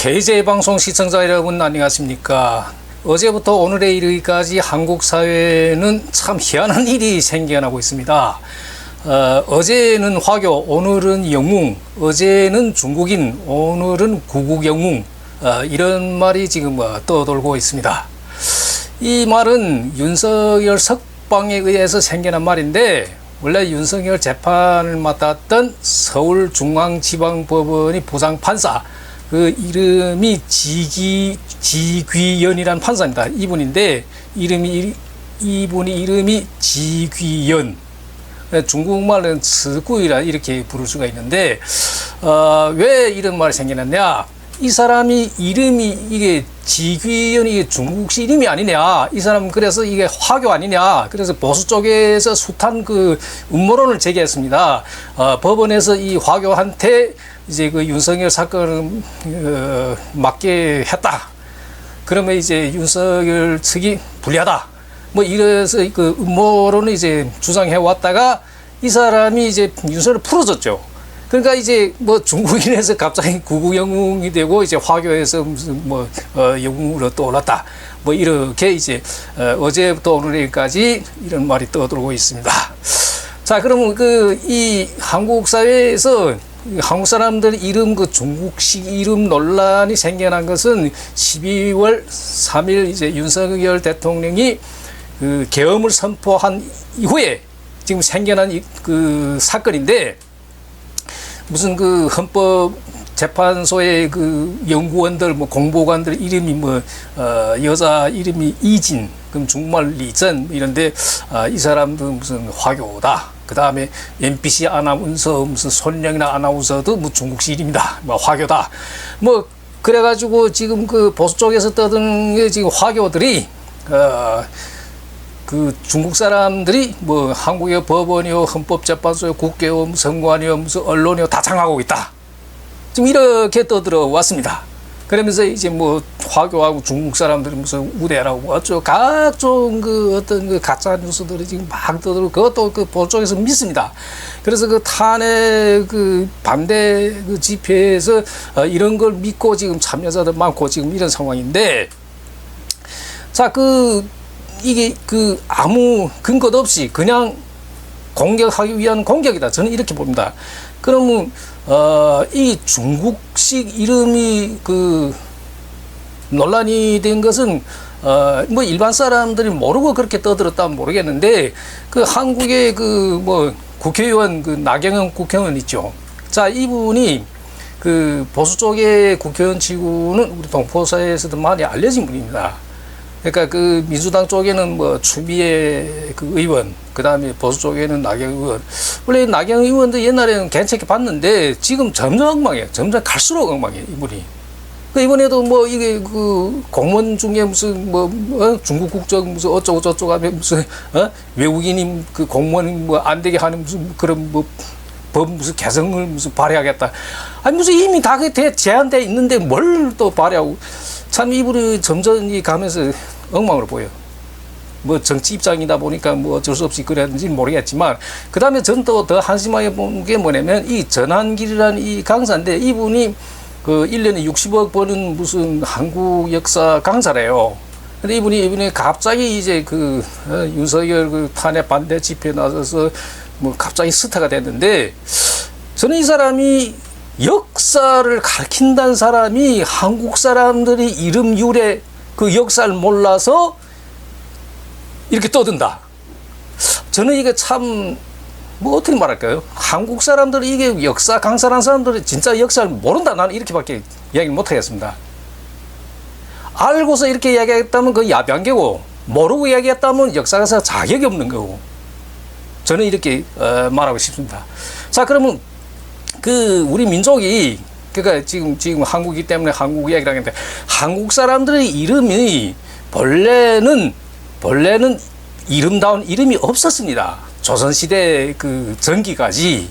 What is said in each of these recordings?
KJ방송 시청자 여러분 안녕하십니까. 어제부터 오늘에 이르기까지 한국 사회는 참 희한한 일이 생겨나고 있습니다. 어제는 화교, 오늘은 영웅, 어제는 중국인, 오늘은 구국 영웅, 이런 말이 지금 떠돌고 있습니다. 이 말은 윤석열 석방에 의해서 생겨난 말인데, 원래 윤석열 재판을 맡았던 서울중앙지방법원의 부장판사, 그 이름이 지귀연이라는 판사입니다. 이분인데 이분이 이름이 지귀연. 중국말은 츠구이라 이렇게 부를 수가 있는데 왜 이런 말이 생겨났냐? 이 사람이 이름이 이게 지귀연이 이게 중국식 이름이 아니냐? 이 사람 그래서 이게 화교 아니냐? 그래서 보수 쪽에서 숱한 그 음모론을 제기했습니다. 법원에서 이 화교한테 이제 그 윤석열 사건을 맡게 했다. 그러면 이제 윤석열 측이 불리하다. 뭐 이래서 그 음모론을 이제 주장해 왔다가 이 사람이 이제 윤석열을 풀어줬죠. 그러니까 이제 뭐 중국인에서 갑자기 구국 영웅이 되고 이제 화교에서 무슨 뭐 영웅으로 떠올랐다. 뭐 이렇게 이제 어제부터 오늘까지 이런 말이 떠들고 있습니다. 자, 그러면 그 이 한국 사회에서 한국 사람들 이름 그 중국식 이름 논란이 생겨난 것은 12월 3일 이제 윤석열 대통령이 그 계엄을 선포한 이후에 지금 생겨난 그 사건인데, 무슨 그 헌법재판소의 그 연구원들 뭐 공보관들 이름이 뭐 여자 이름이 이진, 그럼 중국말 리전 이런데 이 사람도 무슨 화교다. 그 다음에 MBC 아나운서 무슨 손영이나 아나운서도 뭐 중국식 이름이다. 뭐 화교다. 뭐 그래가지고 지금 그 보수 쪽에서 떠드는 게 지금 화교들이 그 중국 사람들이 뭐 한국의 법원이요, 헌법재판소요, 국회요, 선관위요, 무슨 언론이요 다 장악하고 있다. 지금 이렇게 떠들어 왔습니다. 그러면서 이제 뭐 화교하고 중국 사람들이 무슨 우대라고 어쩌고 각종 그 어떤 그 가짜 뉴스들이 지금 막 떠들고 그것도 그 보수 쪽에서 믿습니다. 그래서 그 탄핵 그 반대 그 집회에서 이런 걸 믿고 지금 참여자들 많고 지금 이런 상황인데, 자, 이게 그 아무 근거도 없이 그냥 공격하기 위한 공격이다. 저는 이렇게 봅니다. 그러면 이 중국식 이름이 그 논란이 된 것은 뭐 일반 사람들이 모르고 그렇게 떠들었다면 모르겠는데, 그 한국의 그 뭐 국회의원 그 나경원 국회의원 있죠. 자, 이분이 그 보수 쪽의 국회의원 치고는 우리 동포사회에서도 많이 알려진 분입니다. 그러니까 그 민주당 쪽에는 뭐 추미애 그 의원, 그 다음에 보수 쪽에는 나경원 의원. 원래 나경원 의원도 옛날에는 괜찮게 봤는데 지금 점점 엉망이에요. 점점 갈수록 엉망이에요, 이분이. 그 이번에도 뭐 이게 그 공무원 중에 무슨 뭐 중국 국적 무슨 어쩌고 저쩌고 하면 무슨 외국인이 그 공무원 뭐 안 되게 하는 무슨 그런 뭐 법 무슨 개성을 무슨 발휘하겠다. 아니 무슨 이미 다 제한돼 있는데 뭘 또 발휘하고. 참 이분이 점점 가면서 엉망으로 보여요. 뭐 정치 입장이다 보니까 뭐 어쩔 수 없이 그랬는지 모르겠지만, 그 다음에 전 또 더 한심하게 본 게 뭐냐면 이 전한길이라는 이 강사인데, 이분이 그 1년에 60억 버는 무슨 한국 역사 강사래요. 근데 이분이 갑자기 이제 그 윤석열 그 탄핵 반대 집회에 나서서 뭐 갑자기 스타가 됐는데, 저는 이 사람이 역사를 가르친다는 사람이 한국 사람들이 이름 유래 그 역사를 몰라서 이렇게 떠든다. 저는 이게 참 뭐 어떻게 말할까요? 한국 사람들이 이게 역사 강사라는 사람들이 진짜 역사를 모른다. 나는 이렇게밖에 이야기를 못하겠습니다. 알고서 이렇게 이야기했다면 그 야비한개고, 모르고 이야기했다면 역사에서 자격이 없는 거고, 저는 이렇게 말하고 싶습니다. 자, 그러면 그 우리 민족이, 그러니까 지금 한국이기 때문에 한국 이야기를 하겠는데, 한국 사람들의 이름이 본래는 이름다운 이름이 없었습니다. 조선시대 그 전기까지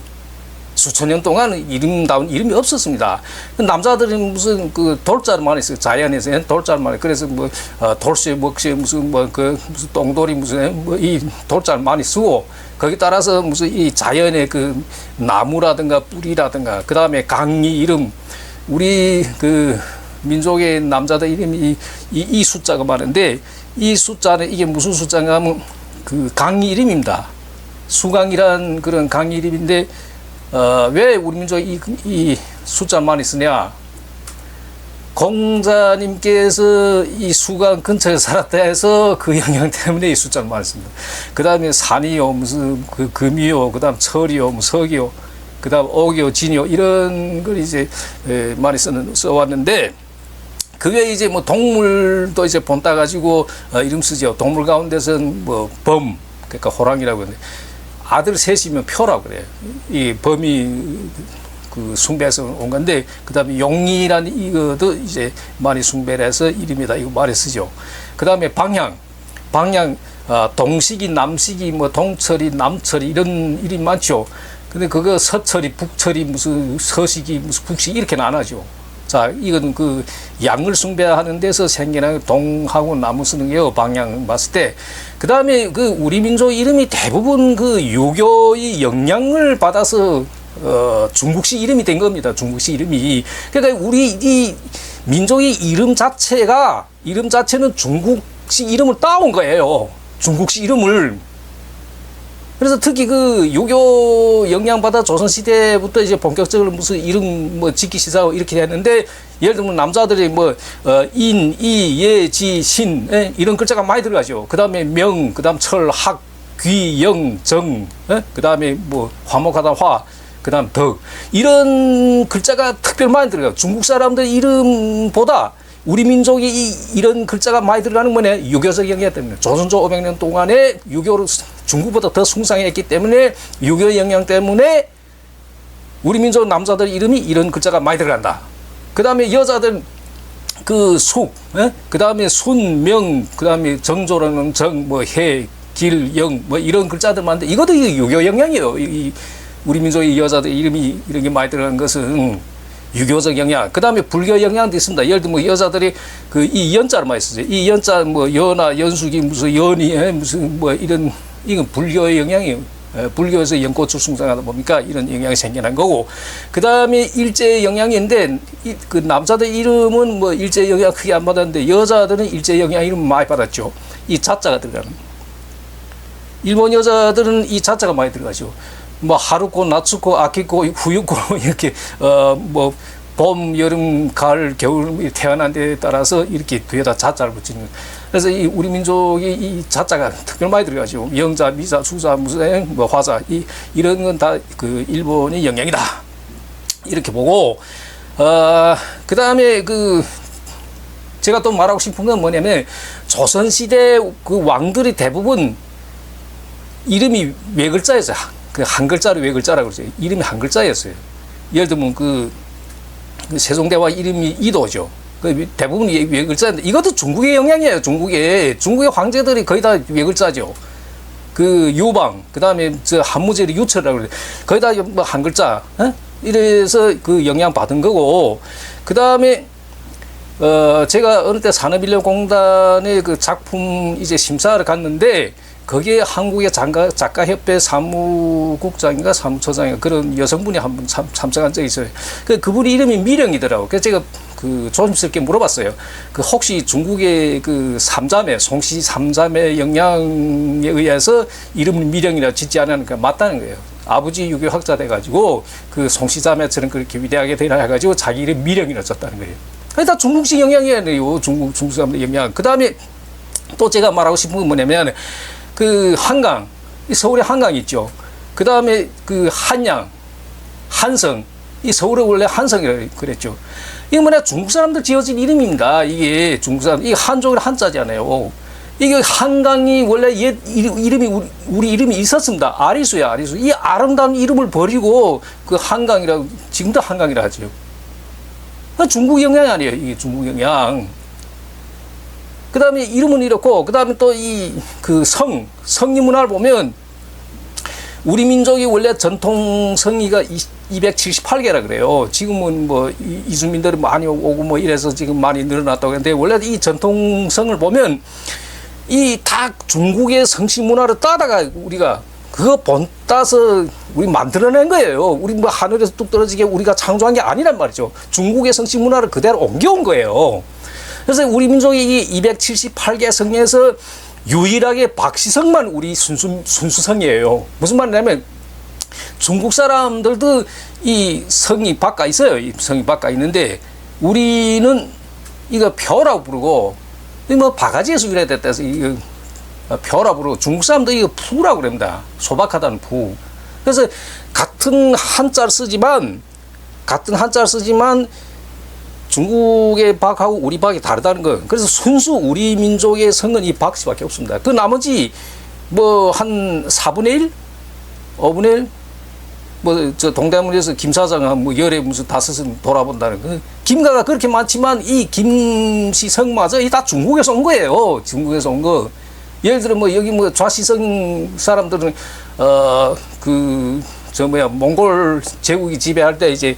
수천 년 동안 이름다운 이름이 없었습니다. 남자들이 무슨 그 돌자만 있어요. 자연에서 돌자만. 그래서 뭐 돌쇠, 먹쇠, 무슨 무슨 똥돌이 무슨 뭐 이 돌자를 많이 쓰고, 거기 따라서 무슨 이 자연의 그 나무라든가 뿌리라든가, 그 다음에 강이 이름, 우리 그 민족의 남자들 이름이 이 숫자가 많은데 이 숫자는 이게 무슨 숫자인가 하면 그 강 이름입니다. 수강이란 그런 강 이름인데 왜 우리 민족이 이 숫자 많이 쓰냐? 공자님께서 이 수강 근처에 살았다 해서 그 영향 때문에 이 숫자를 많이 씁니다. 그 다음에 산이요, 무슨 그 금이요, 그 다음 철이요, 뭐 석이요, 그 다음 옥이요, 진이요, 이런 걸 이제 많이 써왔는데, 그 외에 이제 뭐 동물도 이제 본따 가지고 이름 쓰죠. 동물 가운데서는 뭐 범, 그러니까 호랑이라고 하는데, 아들 셋이면 표라고 그래요. 이 범이 그 숭배해서 온 건데, 그 다음에 용이라는 이것도 이제 많이 숭배를 해서 이름에다 이거 많이 쓰죠. 그 다음에 방향, 동식이, 남식이, 뭐 동철이, 남철이 이런 이름이 많죠. 근데 그거 서철이, 북철이, 무슨 서식이, 무슨 북식 이렇게 나눠죠. 자, 이건 그 양을 숭배하는 데서 생겨난 동하고 남을 쓰는 게요, 방향 봤을 때. 그 다음에 그 우리 민족 이름이 대부분 그 유교의 영향을 받아서 중국식 이름이 된 겁니다. 중국식 이름이. 그러니까 우리 이 민족의 이름 자체는 중국식 이름을 따온 거예요. 중국식 이름을. 그래서 특히 그 유교 영향받아 조선시대부터 이제 본격적으로 무슨 이름 뭐 짓기 시작하고 이렇게 됐는데, 예를 들면 남자들이 뭐, 인, 이, 예, 지, 신, 이런 글자가 많이 들어가죠. 그 다음에 명, 그 다음 철, 학, 귀, 영, 정, 그 다음에 뭐 화목하다 화, 그 다음 덕, 이런 글자가 특별히 많이 들어가요. 중국 사람들 이름보다 우리 민족이 이런 글자가 많이 들어가는 거네. 유교적 영향 때문에. 조선조 500년 동안에 유교를 중국보다 더 숭상했기 때문에, 유교 영향 때문에 우리 민족 남자들 이름이 이런 글자가 많이 들어간다. 그 다음에 여자들 그 숙, 그 다음에 순, 명, 그 다음에 정조라는 정, 뭐 해, 길, 영, 뭐 이런 글자들 많은데, 이것도 유교 영향이에요. 우리 민족의 여자들 이름이 이런 게 많이 들어가는 것은 유교적 영향. 그 다음에 불교 영향도 있습니다. 예를 들면 뭐 여자들이 그 이 연자를 많이 쓰죠. 이 연자 뭐 연아, 연숙이, 무슨 연이, 무슨 뭐 이런, 이건 불교의 영향이에요. 불교에서 연꽃을 숭상하다 보니까 이런 영향이 생겨난 거고. 그 다음에 일제 영향인데, 그 남자들 이름은 뭐 일제 영향 크게 안 받았는데, 여자들은 일제 영향 이름 많이 받았죠. 이 자자가 들어가는. 일본 여자들은 이 자자가 많이 들어가죠. 뭐 하루코, 나츠코, 아키코, 후유코 이렇게 뭐 봄, 여름, 가을, 겨울 태어난 데에 따라서 이렇게 뒤에다 자자를 붙이는. 그래서 이 우리 민족이 이 자자가 특별히 많이 들어가죠. 영자, 미자, 수자, 무슨 뭐 화자 이런 건 다 그 일본의 영향이다. 이렇게 보고 그 다음에 그 제가 또 말하고 싶은 건 뭐냐면, 조선 시대 그 왕들이 대부분 이름이 외글자였어요. 그 한 글자로 외글자라고 그러죠. 이름이 한 글자였어요. 예를 들면 그 세종대왕 이름이 이도죠. 그 대부분 외글자인데, 이것도 중국의 영향이에요. 중국의 황제들이 거의 다 외글자죠. 그 유방, 그 다음에 저 한무제리 유철이라고 그래요. 거의 다 뭐 한 글자. 이래서 그 영향 받은 거고. 그 다음에 제가 어느 때 산업인력공단의 그 작품 이제 심사를 갔는데, 거기에 한국의 작가협회 사무국장인가 사무처장인가 그런 여성분이 한 분 참석한 적이 있어요. 그분이 이름이 미령이더라고요. 그래서 제가 그 조심스럽게 물어봤어요. 그 혹시 중국의 그 삼자매, 송씨 삼자매 영향에 의해서 이름을 미령이라 짓지 않았는가? 맞다는 거예요. 아버지 유교학자 돼가지고 그 송씨자매처럼 그렇게 위대하게 되라 해가지고 자기 이름 미령이라 썼다는 거예요. 그게 다 중국식 영향이에요. 중국 사람들 영향. 그 다음에 또 제가 말하고 싶은 건 뭐냐면, 그 한강, 서울에 한강 있죠. 그 다음에 그 한양, 한성, 이 서울에 원래 한성이라고 그랬죠. 이게 뭐냐, 중국 사람들 지어진 이름입니다. 이게 중국 사람, 이게 한족의 한자잖아요. 이게 한강이 원래 옛 이름이 우리 이름이 있었습니다. 아리수야, 아리수. 이 아름다운 이름을 버리고 그 한강이라고, 지금도 한강이라 하죠. 중국 영향이 아니에요. 이게 중국 영향. 그 다음에 이름은 이렇고, 그 다음에 또 그 성리 문화를 보면, 우리 민족이 원래 전통 성리가 278개라 그래요. 지금은 뭐 이주민들이 많이 오고 뭐 이래서 지금 많이 늘어났다고 하는데, 원래 이 전통성을 보면 이 다 중국의 성씨 문화를 따다가 우리가 그거 본 따서 우리 만들어낸 거예요. 우리 뭐 하늘에서 뚝 떨어지게 우리가 창조한 게 아니란 말이죠. 중국의 성씨 문화를 그대로 옮겨온 거예요. 그래서 우리 민족이 이 278개 성에서 유일하게 박시성만 우리 순수성이에요. 무슨 말이냐면 중국 사람들도 이 성이 바꿔 있어요. 이 성이 바꿔 있는데 우리는 이거 벼라고 부르고 뭐 바가지에서 유래됐다 해서 이거 벼라 부르고 중국 사람도 이거 푸라고 그럽니다. 소박하다는 푸. 그래서 같은 한자를 쓰지만 중국의 박하고 우리 박이 다르다는 거. 그래서 순수 우리 민족의 성은 이 박씨밖에 없습니다. 그 나머지 뭐 한 4분의 1, 5분의 1, 뭐 저 동대문에서 김 사장 뭐 열에 무슨 5은 돌아본다는 거. 김가가 그렇게 많지만 이 김씨 성마저 이 다 중국에서 온 거예요. 중국에서 온 거. 예를 들어 뭐 여기 뭐 좌시성 사람들은 몽골 제국이 지배할 때 이제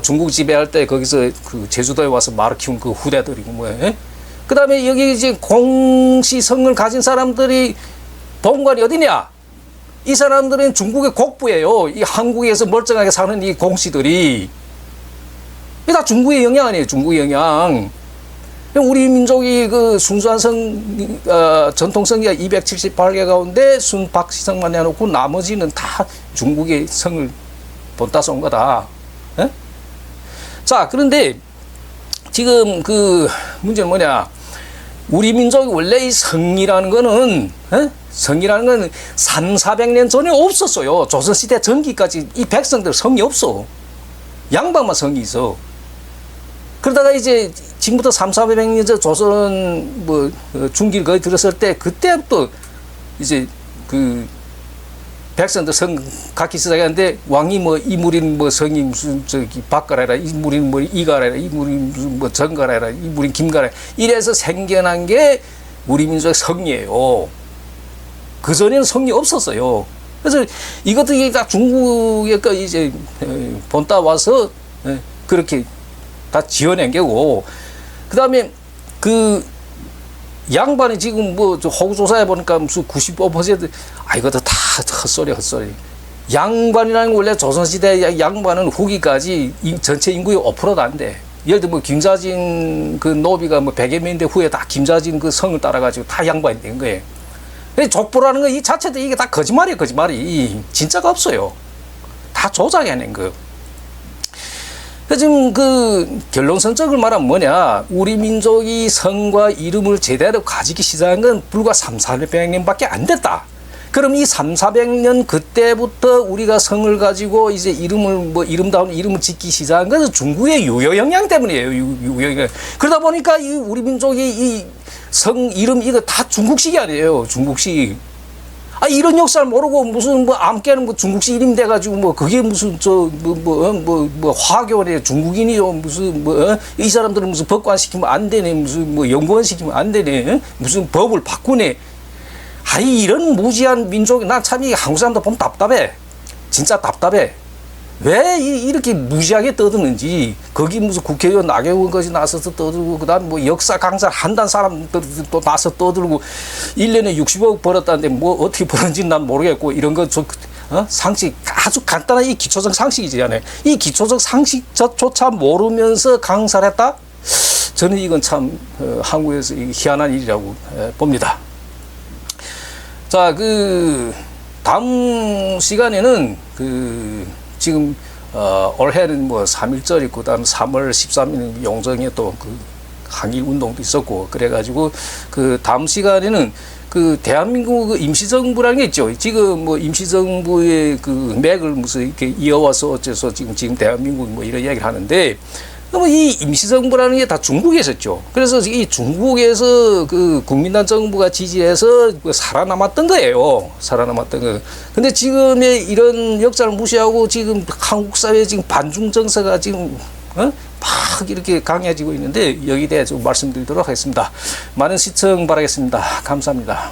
중국 지배할 때 거기서 그 제주도에 와서 말을 키운 그 후대들이고 뭐. 그다음에 여기 이제 공시성을 가진 사람들이 본관이 어디냐? 이 사람들은 중국의 곡부예요. 이 한국에서 멀쩡하게 사는 이 공시들이 이게 다 중국의 영향 아니에요. 중국의 영향. 우리 민족이 그 순수한 전통성이 278개 가운데 순박시성만 해놓고 나머지는 다 중국의 성을 본따서 온 거다. 에? 자, 그런데 지금 그 문제는 뭐냐? 우리 민족이 원래 이 성이라는 거는, 성이라는 거는 300~400년 전에 없었어요. 조선시대 전기까지 이 백성들 성이 없어. 양반만 성이 있어. 그러다가 이제 지금부터 300~400년 전 조선 뭐 중기를 거의 들었을 때 그때부터 이제 그 백성들 성 갖기 시작했는데 왕이 뭐 이무린 뭐 성이 무슨 저기 박가라라 이무린 뭐 이가라라 이무린 무슨 뭐 정가라라 이무린 김가라 이래서 생겨난 게 우리 민족의 성이에요. 그 전에는 성이 없었어요. 그래서 이것도 이게 다 중국에 거 이제 본따 와서 그렇게 다 지어낸 게고, 그 다음에 그 양반이 지금 뭐 호구 조사해 보니까 무슨 95% 이것도 다 헛소리. 양반이라는 건 원래 조선시대 양반은 후기까지 전체 인구의 5%도 안 돼. 예를 들어 뭐 김자진 그 노비가 뭐 100여 명인데 후에 다 김자진 그 성을 따라가지고 다 양반이 된 거예요. 족보라는 거 이 자체도 이게 다 거짓말이에요. 거짓말이. 진짜가 없어요. 다 조작해낸 거. 지금 그 결론선적을 말하면 뭐냐, 우리 민족이 성과 이름을 제대로 가지기 시작한 건 불과 300~400년밖에 안 됐다. 그럼 이 300~400년 그때부터 우리가 성을 가지고 이제 이름을 뭐 이름다운 이름을 짓기 시작한 것은 중국의 유효 영향 때문이에요. 유효 영향. 그러다 보니까 이 우리 민족이 이 성 이름 이거 다 중국식이 아니에요. 중국식. 이런 역사를 모르고 무슨 뭐 암깨는 뭐 중국식 이름 돼가지고 뭐 그게 무슨 화교네 중국인이요 무슨 이 사람들은 무슨 법관 시키면 안 되네 무슨 뭐 연구원 시키면 안 되네 무슨 법을 바꾸네. 이런 무지한 민족이 난 참 이 한국 사람들 보면 답답해. 진짜 답답해. 왜 이렇게 무지하게 떠드는지. 거기 무슨 국회의원 나경원까지 나서서 떠들고 그다음 뭐 역사 강사를 한다는 사람들 또 나서 떠들고 1년에 60억 벌었다는데 뭐 어떻게 벌었는지 난 모르겠고 이런 거 상식 아주 간단한 이 기초적 상식이잖아요. 이 기초적 상식조차 모르면서 강사를 했다? 저는 이건 참 한국에서 희한한 일이라고 봅니다. 자, 그 다음 시간에는 지금 올해는 뭐 3.1절 있고 그다음 3월 13일 용정에 또 그 항일 운동도 있었고 그래가지고 그 다음 시간에는 그 대한민국 임시정부라는 게 있죠. 지금 뭐 임시정부의 그 맥을 무슨 이렇게 이어와서 어째서 지금 대한민국 뭐 이런 이야기를 하는데, 그럼 이 임시정부라는 게 다 중국에 있었죠. 그래서 이 중국에서 그 국민당 정부가 지지해서 살아남았던 거예요. 살아남았던 거. 근데 지금의 이런 역사를 무시하고 지금 한국 사회에 지금 반중 정서가 지금 막 이렇게 강해지고 있는데 여기에 대해 좀 말씀드리도록 하겠습니다. 많은 시청 바라겠습니다. 감사합니다.